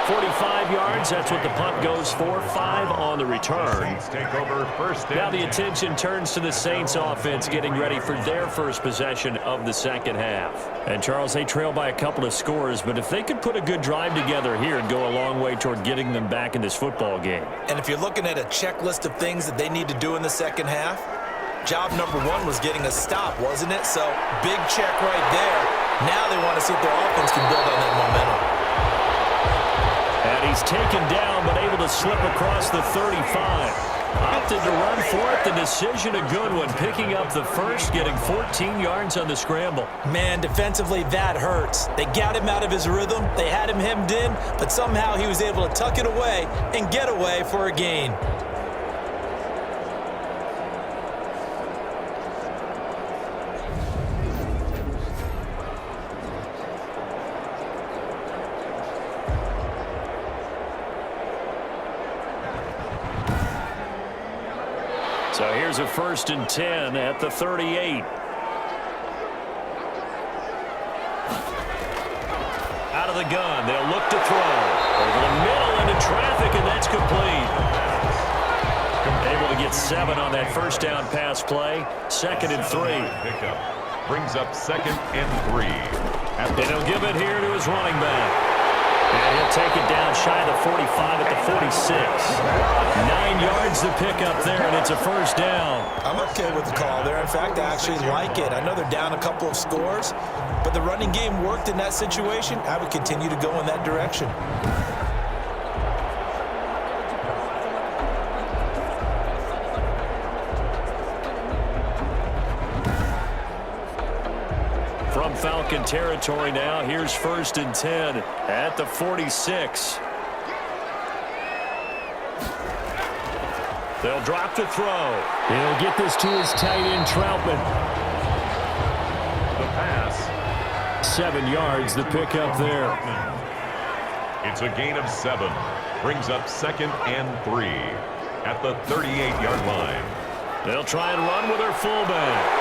45 yards, that's what the punt goes for. 5 on the return. Saints take over first and Now the attention turns to the Saints offense getting ready for their first possession of the second half. And Charles, they trail by a couple of scores, but if they could put a good drive together here, it'd go a long way toward getting them back in this football game. And if you're looking at a checklist of things that they need to do in the second half, job number 1 was getting a stop, wasn't it? So big check right there. Now they want to see if their offense can build on that momentum. And he's taken down, but able to slip across the 35. Opted to run for it. The decision a good one. Picking up the first, getting 14 yards on the scramble. Man, defensively, that hurts. They got him out of his rhythm. They had him hemmed in, but somehow he was able to tuck it away and get away for a gain. So here's a 1st and 10 at the 38. Out of the gun, they'll look to throw. Over the middle into traffic, and that's complete. Able to get 7 on that first down pass play. 2nd and 3. Pickup brings up 2nd and 3. And he'll give it here to his running back. And he'll take it down shy of the 45 at the 46. 9 yards to pick up there, and it's a 1st down. I'm okay with the call there. In fact, I actually like it. I know they're down a couple of scores, but the running game worked in that situation. I would continue to go in that direction. From Falcon territory now, here's 1st and 10 at the 46. They'll drop to throw. He'll get this to his tight end, Troutman. The pass. 7 yards to pick up there. It's a gain of 7. Brings up 2nd and 3 at the 38-yard line. They'll try and run with their fullback.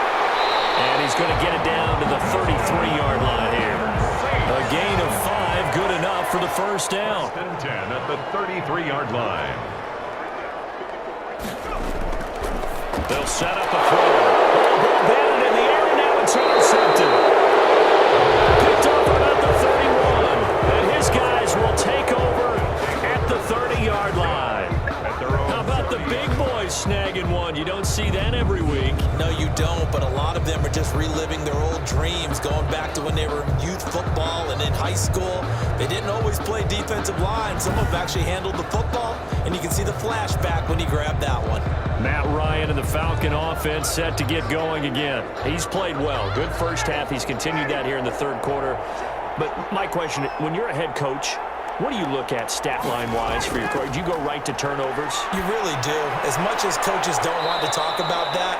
And he's going to get it down to the 33-yard line here. A gain of 5, good enough for the 1st down. 1st and 10 at the 33-yard line. They'll set up a throw. Ball batted in the air, and now it's intercepted. Picked up about the 31. And his guys will take over at the 30-yard line. How about the big boys snagging one? You don't see that every week. No, you don't, but a lot of them are just reliving their old dreams, going back to when they were in youth football and in high school. They didn't always play defensive line. Some of them actually handled the football, and you can see the flashback when he grabbed that one. Matt Ryan and the Falcon offense set to get going again. He's played well. Good first half. He's continued that here in the 3rd quarter. But my question, when you're a head coach, what do you look at stat line-wise for your coach? Do you go right to turnovers? You really do. As much as coaches don't want to talk about that,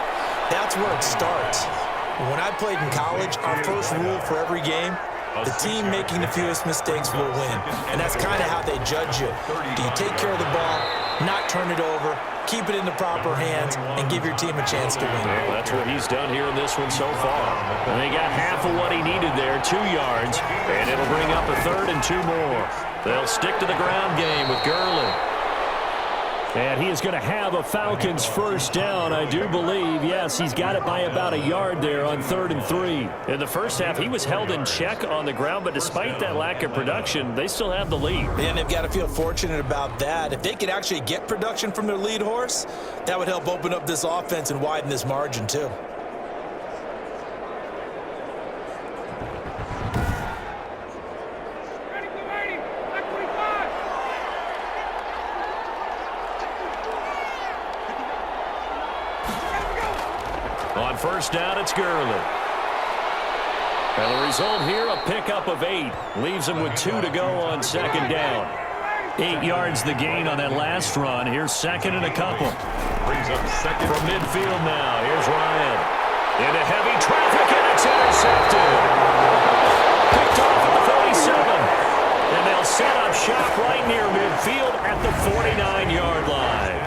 that's where it starts. When I played in college, our first rule for every game, the team making the fewest mistakes will win. And that's kind of how they judge you. Do you take care of the ball, not turn it over, keep it in the proper hands, and give your team a chance to win? Well, that's what he's done here in this one so far. And they got half of what he needed there, 2 yards, and it'll bring up a 3rd and 2 more. They'll stick to the ground game with Gurley. And he is going to have a Falcons 1st down, I do believe. Yes, he's got it by about a yard there on 3rd and 3. In the first half, he was held in check on the ground, but despite that lack of production, they still have the lead. And they've got to feel fortunate about that. If they could actually get production from their lead horse, that would help open up this offense and widen this margin too. On 1st down, it's Gurley. And the result here, a pickup of 8. Leaves him with 2 to go on 2nd down. 8 yards the gain on that last run. Here's 2nd and a couple. Brings up 2nd. From midfield now, here's Ryan. Into heavy traffic, and it's intercepted. Picked off at the 47. And they'll set up shop right near midfield at the 49-yard line.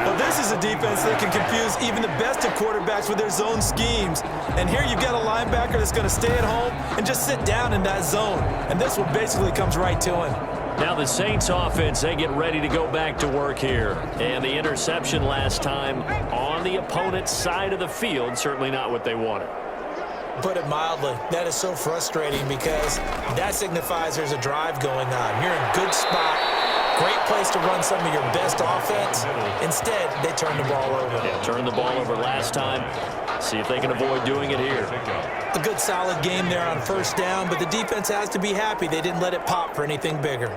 Well, this is a defense that can confuse even the best of quarterbacks with their zone schemes. And here you've got a linebacker that's going to stay at home and just sit down in that zone. And this one basically comes right to him. Now the Saints offense, they get ready to go back to work here. And the interception last time on the opponent's side of the field, certainly not what they wanted. Put it mildly, that is so frustrating because that signifies there's a drive going on. You're in a good spot. Great place to run some of your best offense. Instead, they turn the ball over. Yeah, turned the ball over last time. See if they can avoid doing it here. A good solid game there on first down, but the defense has to be happy they didn't let it pop for anything bigger.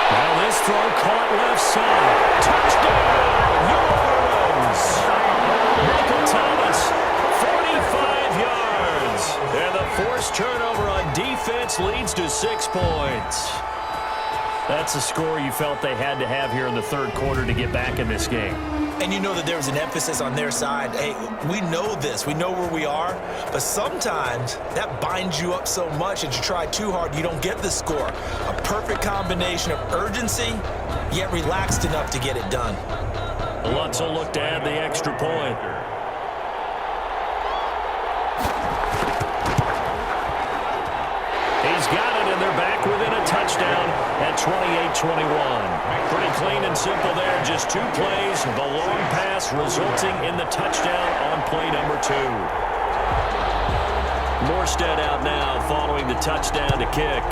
Now this throw caught left side. Touchdown, New Orleans. Michael Thomas, 45 yards. And the forced turnover on defense leads to 6 points. That's a score you felt they had to have here in the third quarter to get back in this game. And you know that there was an emphasis on their side. Hey, we know this. We know where we are. But sometimes that binds you up so much that you try too hard, you don't get the score. A perfect combination of urgency, yet relaxed enough to get it done. Lutz will look to add the extra point. He's got it, and they're back within a touchdown at 28-21. Pretty clean and simple there. Just 2 plays. The long pass resulting in the touchdown on play number 2. Morstead out now following the touchdown to kick.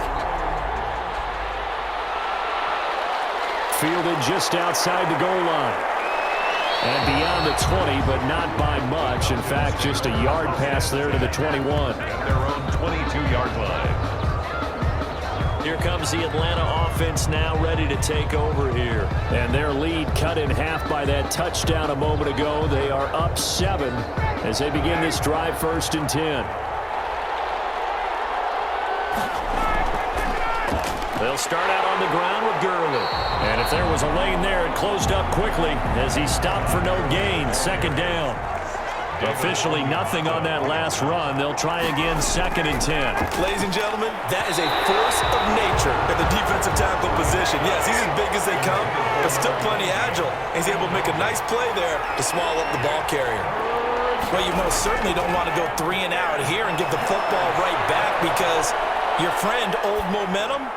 Fielded just outside the goal line. And beyond the 20, but not by much. In fact, just a yard pass there to the 21. At their own 22-yard line. Here comes the Atlanta offense now ready to take over here. And their lead cut in half by that touchdown a moment ago. They are up 7 as they begin this drive 1st and 10. They'll start out on the ground with Gurley. And if there was a lane there, it closed up quickly as he stopped for no gain. 2nd down. Officially nothing on that last run. They'll try again 2nd and 10. Ladies and gentlemen, that is a force of nature in the defensive tackle position. Yes, he's as big as they come, but still plenty agile. He's able to make a nice play there to swallow up the ball carrier. Well, you most certainly don't want to go 3 and out here and give the football right back because your friend, Old Momentum,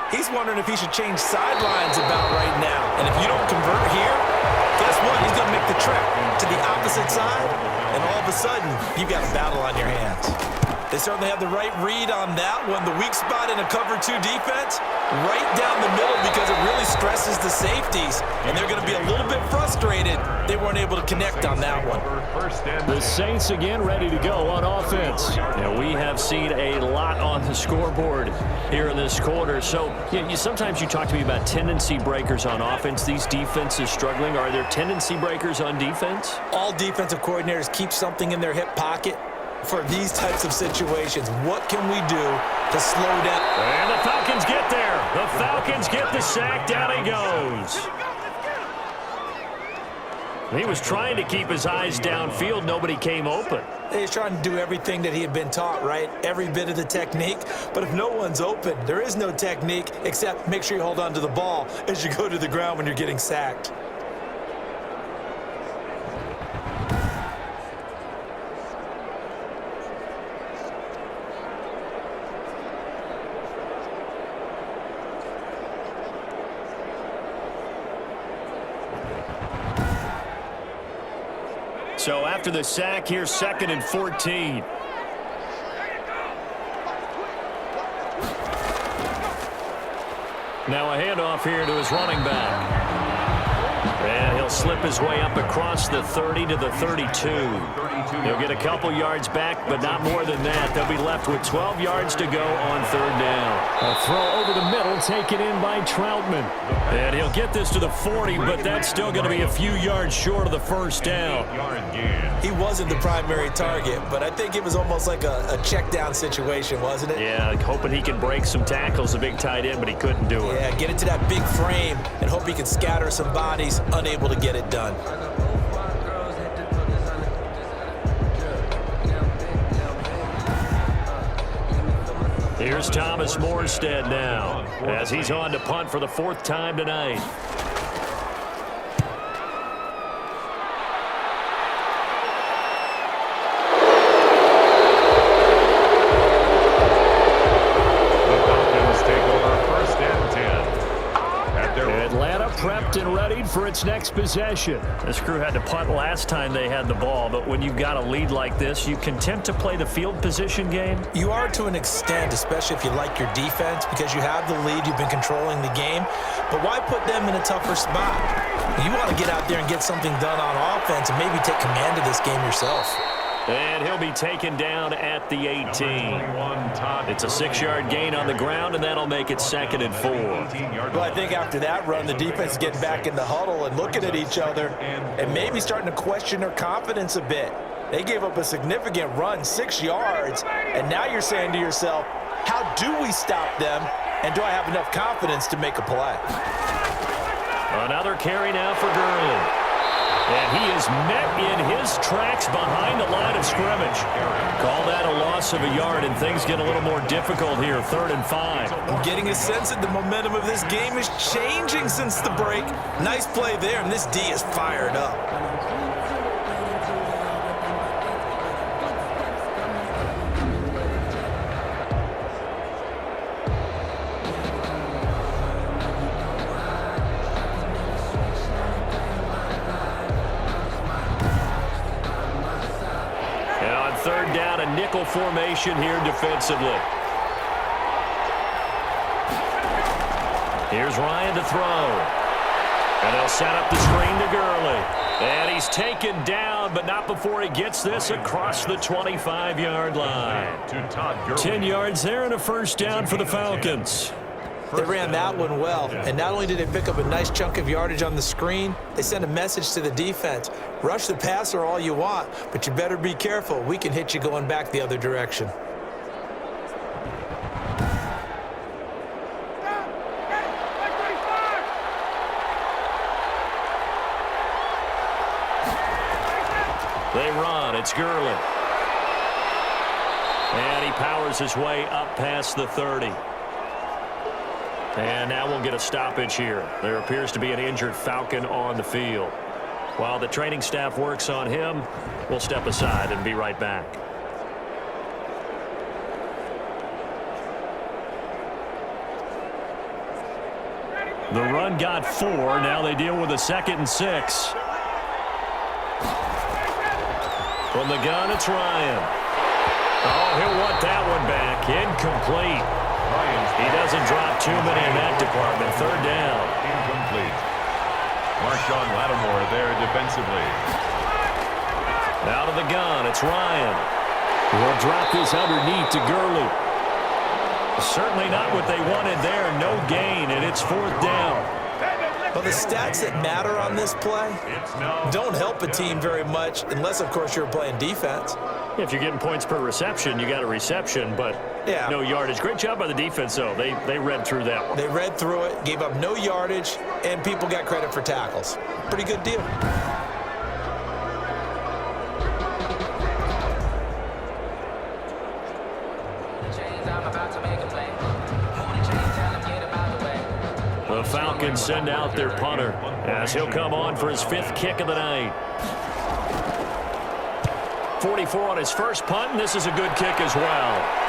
he's wondering if he should change sidelines about right now. And if you don't convert here, guess what? He's going to make the trek to the opposite side, and all of a sudden, you've got a battle on your hands. They certainly have the right read on that one. The weak spot in a cover 2 defense, right down the middle because it really stresses the safeties, and they're going to be a little bit frustrated they weren't able to connect on that one. The Saints again ready to go on offense. We have seen a lot on the scoreboard here in this quarter. So sometimes you talk to me about tendency breakers on offense. These defenses struggling. Are there tendency breakers on defense? All defensive coordinators keep something in their hip pocket for these types of situations. What can we do to slow down? And the Falcons get there. The Falcons get the sack. Down he goes. He was trying to keep his eyes downfield. Nobody came open. He's trying to do everything that he had been taught, right? Every bit of the technique. But if no one's open, there is no technique except make sure you hold on to the ball as you go to the ground when you're getting sacked. So after the sack, here's 2nd and 14. Now a handoff here to his running back. And he'll slip his way up across the 30 to the 32. He'll get a couple yards back, but not more than that. They'll be left with 12 yards to go on 3rd down. A throw over the middle taken in by Troutman. And he'll get this to the 40, but that's still going to be a few yards short of the 1st down. He wasn't the primary target, but I think it was almost like a check down situation, wasn't it? Yeah, hoping he can break some tackles, a big tight end, but he couldn't do it. Yeah, get into that big frame and hope he can scatter some bodies, unable to get it done. Here's Thomas Morstead now as he's on to punt for the 4th time tonight. prepped and ready for its next possession. This crew had to punt last time they had the ball, but when you've got a lead like this, you content to play the field position game? You are to an extent, especially if you like your defense, because you have the lead, you've been controlling the game. But why put them in a tougher spot? You want to get out there and get something done on offense and maybe take command of this game yourself. And he'll be taken down at the 18. It's a 6-yard gain on the ground, and that'll make it 2nd and 4. Well, I think after that run, the defense is getting back in the huddle and looking at each other and maybe starting to question their confidence a bit. They gave up a significant run, 6 yards, and now you're saying to yourself, how do we stop them, and do I have enough confidence to make a play? Another carry now for Gurley. And he is met in his tracks behind the line of scrimmage. Call that a loss of a yard, and things get a little more difficult here, 3rd and 5. I'm getting a sense that the momentum of this game is changing since the break. Nice play there, and this D is fired up. Third down, a nickel formation here defensively. Here's Ryan to throw. And they'll set up the screen to Gurley. And he's taken down, but not before he gets this across the 25-yard line. 10 yards there and a first down for the Falcons. They ran that one well, and not only did they pick up a nice chunk of yardage on the screen, they sent a message to the defense. Rush the passer all you want, but you better be careful. We can hit you going back the other direction. They run. It's Gurley. And he powers his way up past the 30. And now we'll get a stoppage here. There appears to be an injured Falcon on the field. While the training staff works on him, we'll step aside and be right back. The run got 4. Now they deal with a 2nd and 6. From the gun, it's Ryan. Oh, he'll want that one back. Incomplete. He doesn't drop too many in that department. 3rd down. Incomplete. Marshawn Lattimore there defensively. Out of the gun, it's Ryan. He'll drop this underneath to Gurley. Certainly not what they wanted there. No gain, and it's 4th down. Well, the stats that matter on this play don't help a team very much unless, of course, you're playing defense. If you're getting points per reception, you got a reception, but no yardage. Great job by the defense, though. They read through that one. They read through it, gave up no yardage, and people got credit for tackles. Pretty good deal. The Falcons send out their punter as he'll come on for his 5th kick of the night. 44 on his first punt, and this is a good kick as well.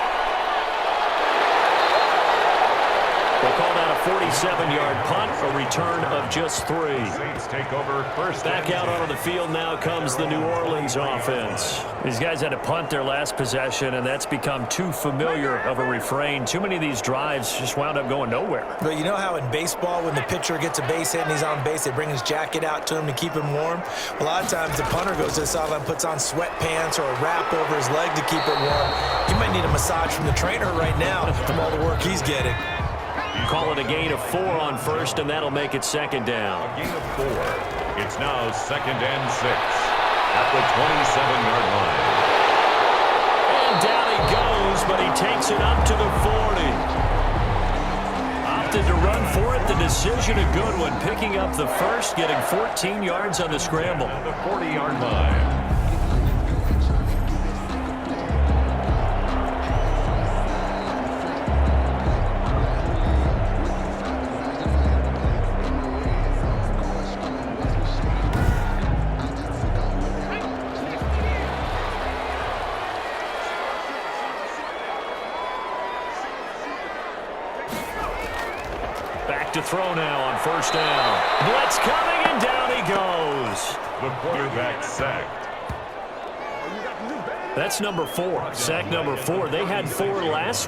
We'll call that a 47-yard punt, a return of just 3. Saints take over first. Back out onto the field now comes the New Orleans offense. These guys had to punt their last possession, and that's become too familiar of a refrain. Too many of these drives just wound up going nowhere. But you know how in baseball, when the pitcher gets a base hit and he's on base, they bring his jacket out to him to keep him warm? A lot of times the punter goes to the sideline, puts on sweatpants or a wrap over his leg to keep it warm. He might need a massage from the trainer right now from all the work he's getting. Call it a gain of 4 on first, and that'll make it 2nd down. A gain of 4. It's now 2nd and 6 at the 27-yard line. And down he goes, but he takes it up to the 40. Opted to run for it. The decision a good one, picking up the first, getting 14 yards on the scramble. The 40-yard line. back to throw now on first down. Blitz coming, and down he goes. The quarterback sacked. That's number 4. Sack number 4. They had 4 last week.